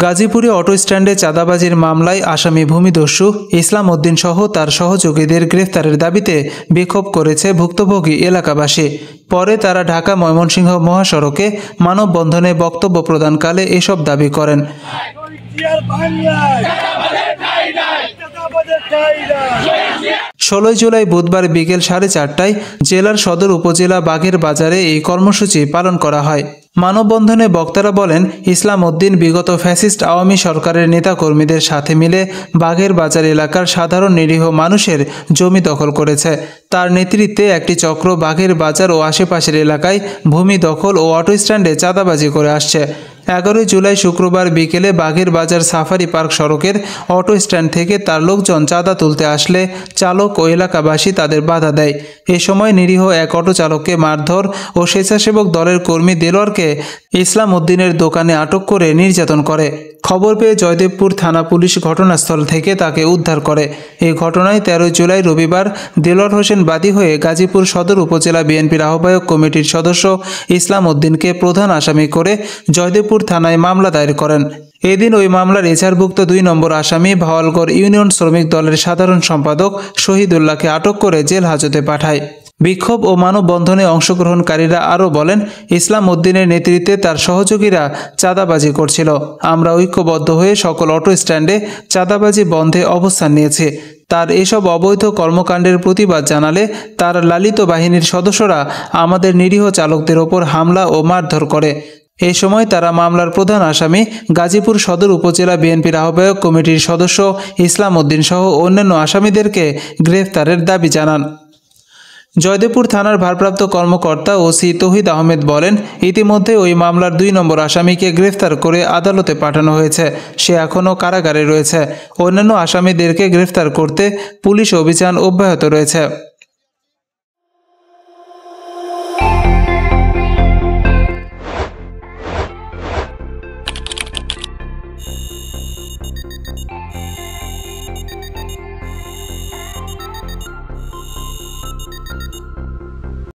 গাজীপুরে অটো স্ট্যান্ডে চাঁদাবাজির মামলায় আসামি ভূমিদস্যু ইসলাম উদ্দিন সহ তার সহযোগীদের গ্রেফতারের দাবিতে বিক্ষোভ করেছে ভুক্তভোগী এলাকাবাসী। পরে তারা ঢাকা ময়মনসিংহ মহাসড়কে মানববন্ধনে বক্তব্য প্রদানকালে এসব দাবি করেন। 16 জুলাই বুধবার বিকেল 4:30টায় জেলার সদর উপজেলা বাঘের বাজারে এই কর্মসূচি পালন করা হয়। মানববন্ধনে বক্তারা বলেন, ইসলাম উদ্দিন বিগত ফ্যাসিস্ট আওয়ামী সরকারের নেতাকর্মীদের সাথে মিলে বাঘের বাজার এলাকার সাধারণ নিরীহ মানুষের জমি দখল করেছে। তার নেতৃত্বে একটি চক্র বাঘের বাজার ও আশেপাশের এলাকায় ভূমি দখল ও অটো স্ট্যান্ডে চাঁদাবাজি করে আসছে। 11 জুলাই শুক্রবার বিকেলে বাঘের বাজার সাফারি পার্ক সড়কের অটো স্ট্যান্ড থেকে তার লোকজন চাঁদা তুলতে আসলে চালক ও এলাকাবাসী তাদের বাধা দেয়। এ সময় নিরীহ এক অটো চালককে মারধর ও স্বেচ্ছাসেবক দলের কর্মী দেলোয়ারকে ইসলাম উদ্দিনের দোকানে আটক করে নির্যাতন করে। খবর পেয়ে জয়দেবপুর থানা পুলিশ ঘটনাস্থল থেকে তাকে উদ্ধার করে। এই ঘটনায় 13 জুলাই রবিবার দেলোয়ার হোসেন বাদী হয়ে গাজীপুর সদর উপজেলা বিএনপির আহ্বায়ক কমিটির সদস্য ইসলাম উদ্দিনকে প্রধান আসামি করে জয়দেবপুর থানায় মামলা দায়ের করেন। এদিন ওই মামলার এজাহারভুক্ত 2 নম্বর আসামি ভাওয়ালগড় ইউনিয়ন শ্রমিক দলের সাধারণ সম্পাদক শহীদুল্লাহকে আটক করে জেল হাজতে পাঠায়। বিক্ষোভ ও মানববন্ধনে অংশগ্রহণকারীরা আরও বলেন, ইসলাম উদ্দিনের নেতৃত্বে তার সহযোগীরা চাঁদাবাজি করছিল। আমরা ঐক্যবদ্ধ হয়ে সকল অটো স্ট্যান্ডে চাঁদাবাজি বন্ধে অবস্থান নিয়েছি। তার এসব অবৈধ কর্মকাণ্ডের প্রতিবাদ জানালে তার লালিত বাহিনীর সদস্যরা আমাদের নিরীহ চালকদের ওপর হামলা ও মারধর করে। এই সময় তারা মামলার প্রধান আসামি গাজীপুর সদর উপজেলা বিএনপির আহ্বায়ক কমিটির সদস্য ইসলাম উদ্দিন সহ অন্যান্য আসামিদেরকে গ্রেফতারের দাবি জানান। জয়দেবপুর থানার ভারপ্রাপ্ত কর্মকর্তা ওসি তৌহিদ আহমেদ বলেন, ইতিমধ্যে ওই মামলার 2 নম্বর আসামিকে গ্রেফতার করে আদালতে পাঠানো হয়েছে। সে এখনও কারাগারে রয়েছে। অন্যান্য আসামিদেরকে গ্রেফতার করতে পুলিশ অভিযান অব্যাহত রয়েছে।